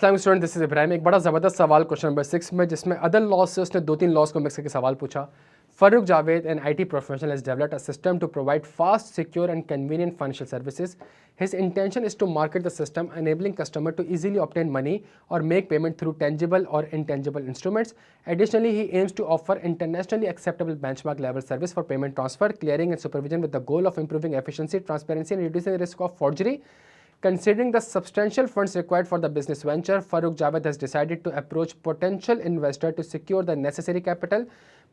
अस्सलाम student, this is Ibrahim. एक बड़ा ज़बरदस्त सवाल क्वेश्चन नंबर 6 में, जिसमें अदर लॉज से उसने 2-3 लॉज को मिक्स करके सवाल पूछा। Farooq Javed, an IT professional, has developed a system to provide fast, secure and convenient financial services. His intention is to market the system, enabling customer to easily obtain money or make payment through tangible or intangible instruments. Additionally, he aims to offer internationally acceptable benchmark level service for payment transfer, clearing and supervision with the goal of improving efficiency, transparency and reducing the risk of forgery. Considering the substantial funds required for the business venture, Farooq Javed has decided to approach potential investor to secure the necessary capital.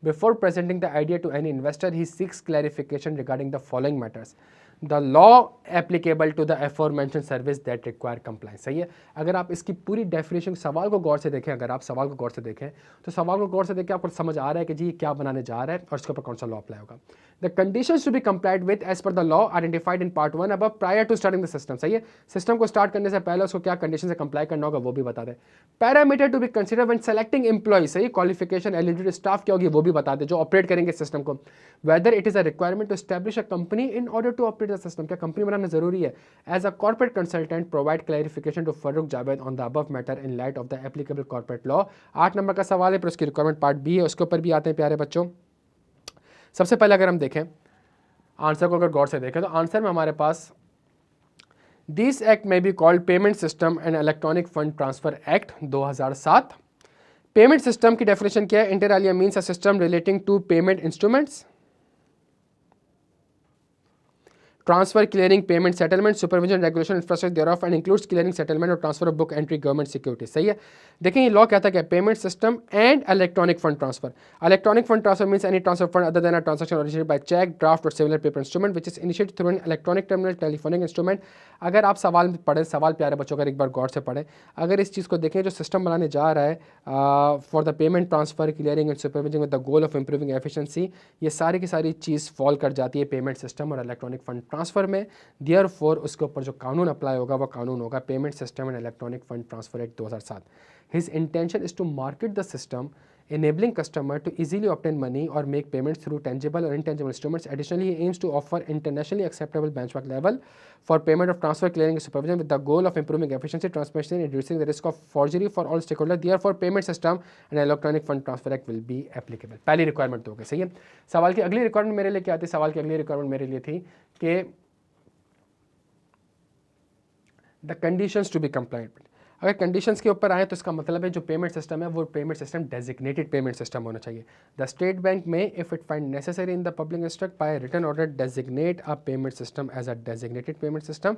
Before presenting the idea to any investor, he seeks clarification regarding the following matters. The law applicable to the aforementioned service that require compliance. सही है। अगर आप इसकी पूरी definition सवाल को गौर से देखें, अगर आप सवाल को गौर से देखें तो सवाल को गौर से देखें आपको समझ आ रहा है कि जी ये क्या बनाने जा रहा है और इसके ऊपर कौन सा लॉ अप्लाई होगा। The conditions to be complied with as per the law identified in part 1 above prior to starting the system. सही है। सिस्टम को स्टार्ट करने से पहले उसको क्या कंडीशन से कंप्लाई करना होगा वो भी बता दे। Parameter to be consider when selecting employ, सही, क्वालिफिकेशन, एलिजिबिलिटी, स्टाफ क्या होगी वो भी बता दे जो ऑपरेट करेंगे सिस्टम को। Whether it is a requirement to establish a company in order to operate the system, क्या कंपनी बनाना जरूरी है। As a corporate consultant provide clarification to Farooq Javed on the above matter in light of the applicable corporate law. 8 number का सवाल है, फिर उसकी requirement part B है, उसके ऊपर भी आते हैं प्यारे बच्चों। सबसे पहले अगर हम देखें आंसर को, अगर गौर से देखें तो आंसर में हमारे पास दिस एक्ट में be called payment system and electronic fund transfer act 2007। Payment system की डेफिनेशन क्या है? Inter alia means a system relating to payment instruments, transfer, clearing, payment, settlement, supervision, regulation, infrastructure thereof and includes clearing, settlement और transfer of book entry government security. सही है। देखिए ये law कहता है payment system and electronic fund transfer. Electronic fund transfer means any transfer fund other than a transaction originated by cheque, draft और similar paper instrument which is initiated through an electronic terminal telephonic instrument. अगर आप सवाल पढ़ें, सवाल प्यारे बच्चों अगर एक बार गौर से पढ़ें, अगर इस चीज़ को देखें जो सिस्टम बनाने जा रहा है for the payment transfer, clearing and supervision with the goal of improving efficiency, ये सारी की सारी चीज़ फॉल कर जाती है पेमेंट सिस्टम और इलेक्ट्रॉनिक फंड ट्रांसफर में। देयरफॉर उसके ऊपर जो कानून अप्लाई होगा वो कानून होगा payment system and electronic fund transfer act 2007। His intention is to market the system, enabling customer to easily obtain money or make payments through tangible or intangible instruments. Additionally, he aims to offer internationally acceptable benchmark level for payment of transfer, clearing and supervision with the goal of improving efficiency, transparency and reducing the risk of forgery for all stakeholders. Therefore, payment system and electronic fund transfer act will be applicable. पहली requirement तो हो गई। सही है। सवाल की अगली requirement मेरे लिए क्या आती है? सवाल की अगली रिक्वायरमेंट मेरे लिए थी कि the conditions to be compliant. अगर कंडीशंस के ऊपर आए तो इसका मतलब है जो पेमेंट सिस्टम है वो payment system designated payment system होना चाहिए। The state bank may if it find necessary in the public instruct by written order designate a payment system as a designated payment system.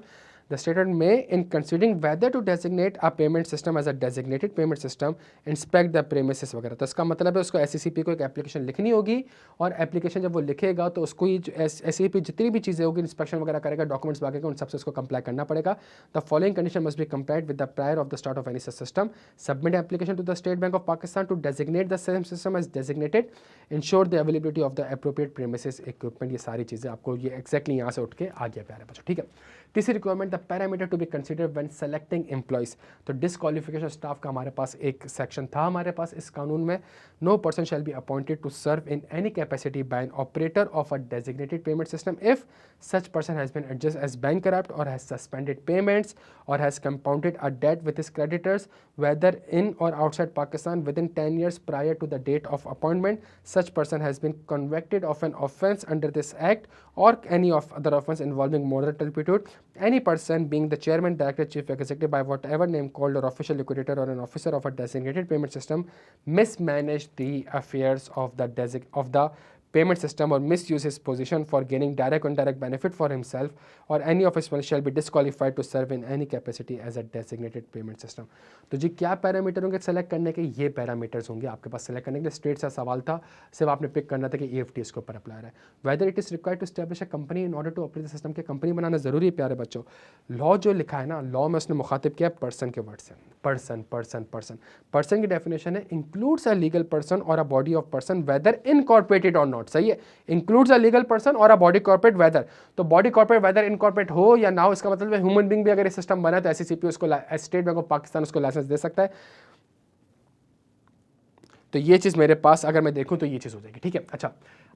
The state may in considering whether to designate a payment system as a designated payment system inspect the premises वगैरह। तो इसका मतलब है उसको SCP को एक application लिखनी होगी और एप्लीकेशन जब वो लिखेगा तो उसको ही एससीपी जितनी भी चीज़ें होगी इंस्पेक्शन वगैरह करेगा, डॉक्यूमेंट्स मांगेगा, उन सबसे उसको कंप्लाई करना पड़ेगा। The following condition must be complied with the prior of the start of any system. Submit application to the State Bank of Pakistan to designate the same system as designated. Ensure the availability of the appropriate premises equipment. ये सारी चीज़ें आपको ये exactly यहाँ से उठ के आ गया प्यारे बच्चों। ठीक है। तीसरी requirement the parameter to be consider when selecting employees. तो डिसक्वालिफिकेशन स्टाफ का हमारे पास एक सेक्शन था हमारे पास इस कानून में। No person shall be appointed to serve in any capacity by an operator of a designated payment system if such person has been adjudged as bankrupt or has suspended payments or has compounded a debt with his creditors whether in or outside Pakistan within 10 years prior to the date of appointment. Such person has been convicted of an offence under this act or any of other offence involving moral turpitude. Any person being the chairman, director, chief executive by whatever name called or official liquidator or an officer of a designated payment system mismanaged the affairs of the payment system or misuse his position for gaining direct or indirect benefit for himself or any of his fellows shall be disqualified to serve in any capacity as a designated payment system. तो जी क्या parameter होंगे select करने के? ये parameters होंगे आपके पास select करने के लिए। स्ट्रेट सा सवाल था, सिर्फ आपने पिक करना था कि EFT इसके ऊपर अप्लाई है। Whether it is required to establish a company in order to operate the system, के कंपनी बनाना जरूरी है प्यारे बच्चों। लॉ जो लिखा है ना, लॉ में उसने मुखातिब किया पर्सन के वर्ड से। पर्सन पर्सन पर्सन पर्सन की डेफिनेशन है इंक्लूड्स अ लीगल पर्सन और a body of person whether incorporated और नॉट। सही है। इंक्लूड्स अ लीगल पर्सन और अ बॉडी कॉर्पोरेट वेदर, तो बॉडी कॉर्पोरेट वेदर इनकॉर्पोरेट हो या ना हो, इसका मतलब है ह्यूमन बीइंग भी अगर ये सिस्टम बना तो एससीपी उसको, स्टेट बैंक ऑफ पाकिस्तान उसको लाइसेंस दे सकता है। तो ये चीज़ मेरे पास अगर मैं देखूं तो ये चीज़ हो जाएगी। ठीक है। अच्छा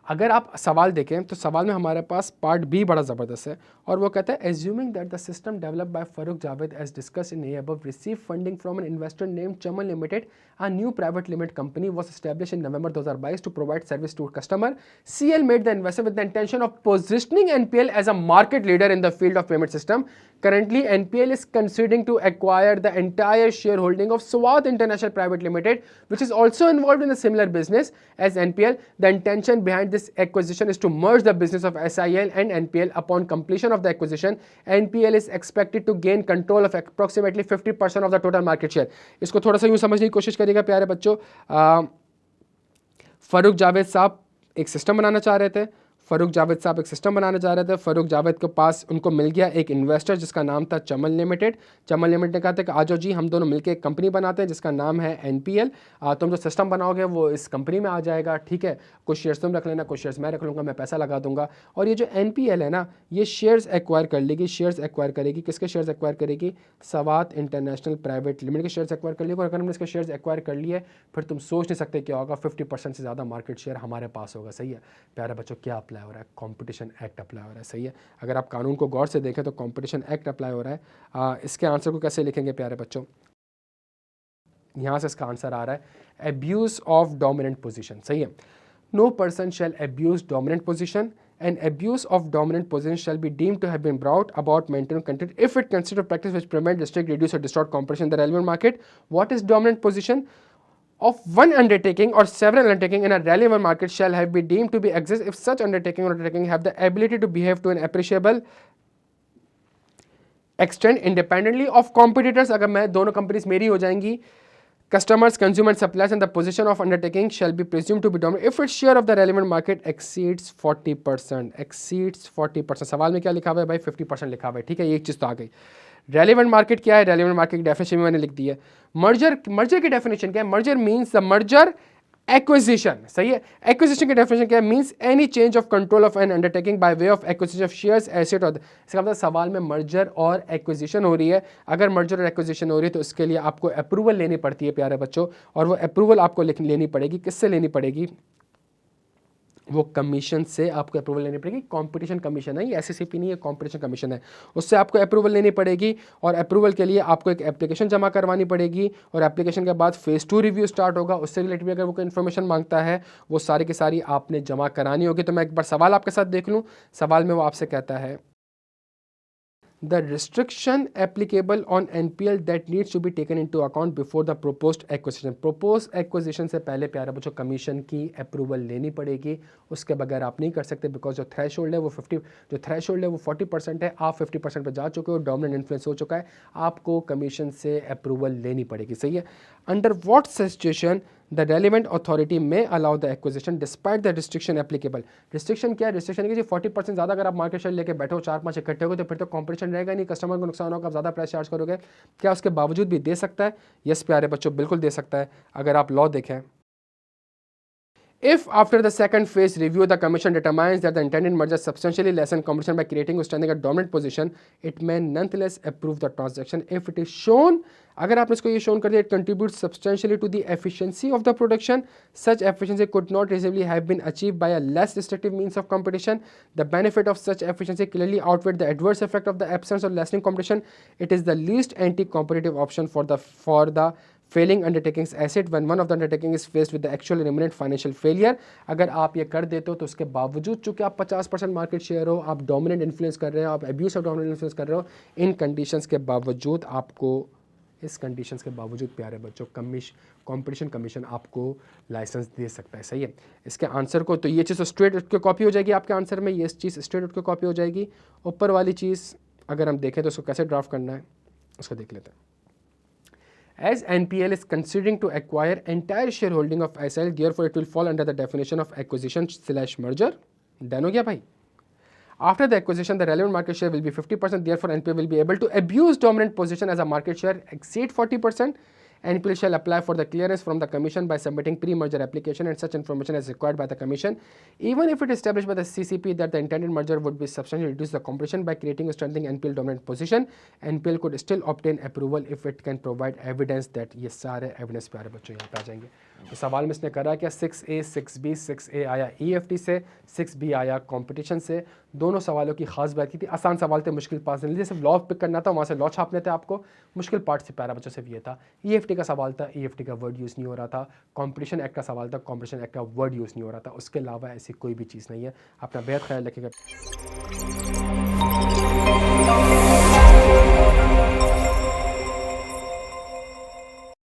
अगर आप सवाल देखें तो सवाल में हमारे पास पार्ट बी बड़ा ज़बरदस्त है और वो कहता है assuming that the system developed by Farooq Javed as discussed in a above receive funding from an investor named Chaman limited, a new private limited company was established in November 2022 to provide service to customer. CL made the investment with the intention of positioning NPL as a market leader in the field of payment system. Currently, NPL is considering to acquire the entire shareholding of Swat International Private Limited, which is also involved in a similar business as NPL. The intention behind this acquisition is to merge the business of SIL and NPL. Upon completion of the acquisition, NPL is expected to gain control of approximately 50% of the total market share. इसको थोड़ा सा यूँ समझने की कोशिश करिएगा प्यारे बच्चों। फारूक जावेद साहब एक सिस्टम बनाना चाह रहे थे। फारूक जावेद के पास उनको मिल गया एक इन्वेस्टर जिसका नाम था चमन लिमिटेड। चमन लिमिटेड ने कहा था कि आजो जी हम दोनों मिलकर एक कंपनी बनाते हैं जिसका नाम है NPL। तुम जो सिस्टम बनाओगे वो इस कंपनी में आ जाएगा, ठीक है। कुछ शेयर्स तुम रख लेना, कुछ शेयर्स मैं रख लूँगा, मैं पैसा लगा दूंगा। और ये जो NPL है ना, ये शेयर्स एक्वायर कर लेगी। शेयर्स एक्वायर करेगी, किसके शेयर्स एक्वायर करेगी? स्वात इंटरनेशनल प्राइवेट लिमिटेड के शेयर्स एक्वायर कर लेगी। और अगर हमने इसके शेयर्स एक्वायर कर लिए फिर तुम सोच नहीं सकते क्या होगा, 50% से ज़्यादा मार्केट शेयर हमारे पास होगा। सही है प्यारे बच्चों, क्या अप्लाई हो रहा है? कंपटीशन एक्ट अप्लाई हो रहा है। सही है, अगर आप कानून को गौर से देखें तो कंपटीशन एक्ट अप्लाई हो रहा है। इसके आंसर को कैसे लिखेंगे प्यारे बच्चों? यहां से इसका आंसर आ रहा है अब्यूज ऑफ डोमिनेंट पोजीशन। सही है, no person shall abuse dominant position and abuse of dominant position shall be deemed to have been brought about maintained content if it consists of practice which prevent, restrict, reduce or distort competition in the relevant market. What is dominant position? Of one undertaking or several undertaking in a relevant market shall have been deemed to be exist if such undertaking or undertaking have the ability to behave to an appreciable extent independently of competitors. अगर मैं दोनों companies मेरी हो जाएंगी, customers, consumers, suppliers, and the position of undertaking shall be presumed to be dominant if its share of the relevant market exceeds 40%. exceeds 40%। सवाल में क्या लिखा हुआ है भाई? 50% लिखा हुआ है, ठीक है। ये एक चीज़ तो आ गई। रेलिवेंट मार्केट क्या है? रेलिवेंट मार्केट की डेफिनेशन भी मैंने लिख दी है। मर्जर की डेफिनेशन क्या है? Merger means the merger acquisition. सही है, एक्विजिशन की डेफिनेशन क्या है? Means any change of control of N undertaking by way of acquisition of shares, asset और इसका मतलब सवाल में मर्जर और एक्विजिशन हो रही है। अगर मर्जर और एक्विजिशन हो रही है तो इसके लिए आपको अप्रूवल लेनी पड़ती है प्यारे बच्चों, और वो अप्रूवल आपको लेनी पड़ेगी। किससे लेनी पड़ेगी? वो कमीशन से आपको अप्रूवल लेनी पड़ेगी। कंपटीशन कमीशन है, ये SCCP नहीं है, कंपटीशन कमीशन है, उससे आपको अप्रूवल लेनी पड़ेगी। और अप्रूवल के लिए आपको एक एप्लीकेशन जमा करवानी पड़ेगी और एप्लीकेशन के बाद फेज़ 2 रिव्यू स्टार्ट होगा। उससे रिलेटेड अगर वो कोई इन्फॉर्मेशन मांगता है वो सारी की सारी आपने जमा करानी होगी। तो मैं एक बार सवाल आपके साथ देख लूँ। सवाल में वो आपसे कहता है the restriction applicable on NPL that needs to be taken into account before the proposed acquisition. proposed acquisition से पहले प्यारे बच्चों कमीशन की अप्रूवल लेनी पड़ेगी, उसके बगैर आप नहीं कर सकते। बिकॉज जो थ्रेशोल्ड है वो 40% है, आप 50% पर जा चुके हो, डोमिनेंट इन्फ्लुएंस हो चुका है, आपको कमीशन से अप्रूवल लेनी पड़ेगी। सही है। Under what situation the relevant authority may allow the acquisition despite the restriction applicable. restriction क्या है? restriction कि 40% ज़्यादा अगर आप मार्केट शेयर लेके बैठो, 4-5 इकट्ठे हो गए तो फिर तो कंपटीशन रहेगा नहीं, कस्टमर को नुकसान होगा, आप ज़्यादा प्राइस चार्ज करोगे। क्या उसके बावजूद भी दे सकता है? यस प्यारे बच्चों, बिल्कुल दे सकता है। अगर आप लॉ देखें, if after the second phase review the commission determines that the intended merger substantially lessen competition by creating or strengthening a dominant position, it may nonetheless approve the transaction if it is shown, अगर आपने इसको ये shown कर दिया, it contributes substantially to the efficiency of the production, such efficiency could not reasonably have been achieved by a less restrictive means of competition, the benefit of such efficiency clearly outweighed the adverse effect of the absence of lessening competition, it is the least anti-competitive option for the failing undertakings asset when one of the undertaking is faced with the actual and imminent financial failure। अगर आप ये कर देते हो तो उसके बावजूद चूंकि आप 50% मार्केट शेयर हो, आप डोमिनेंट इन्फ्लुएंस कर रहे हो, आप अब्यूज ऑफ डोमिनेंट इन्फ्लुएंस कर रहे हो, इन कंडीशंस के बावजूद आपको, इस कंडीशंस के बावजूद प्यारे बच्चों कंपटीशन कमीशन आपको लाइसेंस दे सकता है। सही है। इसके आंसर को तो ये चीज़ स्ट्रेट उठ के कॉपी हो जाएगी आपके आंसर में, ये चीज़ स्ट्रेट उठ के कॉपी हो जाएगी। ऊपर वाली चीज़ अगर हम देखें तो उसको कैसे ड्राफ्ट करना है उसको देख लेते हैं। As NPL is considering to acquire entire shareholding of SIL, therefore it will fall under the definition of acquisition/merger. Done हो गया भाई? After the acquisition, the relevant market share will be 50%. Therefore, NPL will be able to abuse dominant position as a market share exceed 40%. NPL shall apply for the clearance from the Commission by submitting pre-merger application, and such information is required by the Commission. Even if it is established by the CCP that the intended merger would be substantially reduce the competition by creating or strengthening NPL dominant position, NPL could still obtain approval if it can provide evidence that ये सारे evidence प्यारे बच्चों यहाँ पे आ जाएंगे। तो सवाल में इसने करा क्या 6A 6B 6A आया EFT से, 6B आया कंपटीशन से। दोनों सवालों की खास बात की थी, आसान सवाल थे, मुश्किल पास नहीं, जैसे लॉ पिक करना था वहाँ से लॉ छापने थे आपको, मुश्किल पार्ट से पैरा बच्चों से भी ये था। EFT का सवाल था, EFT का वर्ड यूज़ नहीं हो रहा था। कॉम्पिटिशन एक्ट का सवाल था, कॉम्पिटिशन एक्ट का वर्ड यूज़ नहीं हो रहा था। उसके अलावा ऐसी कोई भी चीज़ नहीं है। अपना बेहद ख्याल रखिएगा।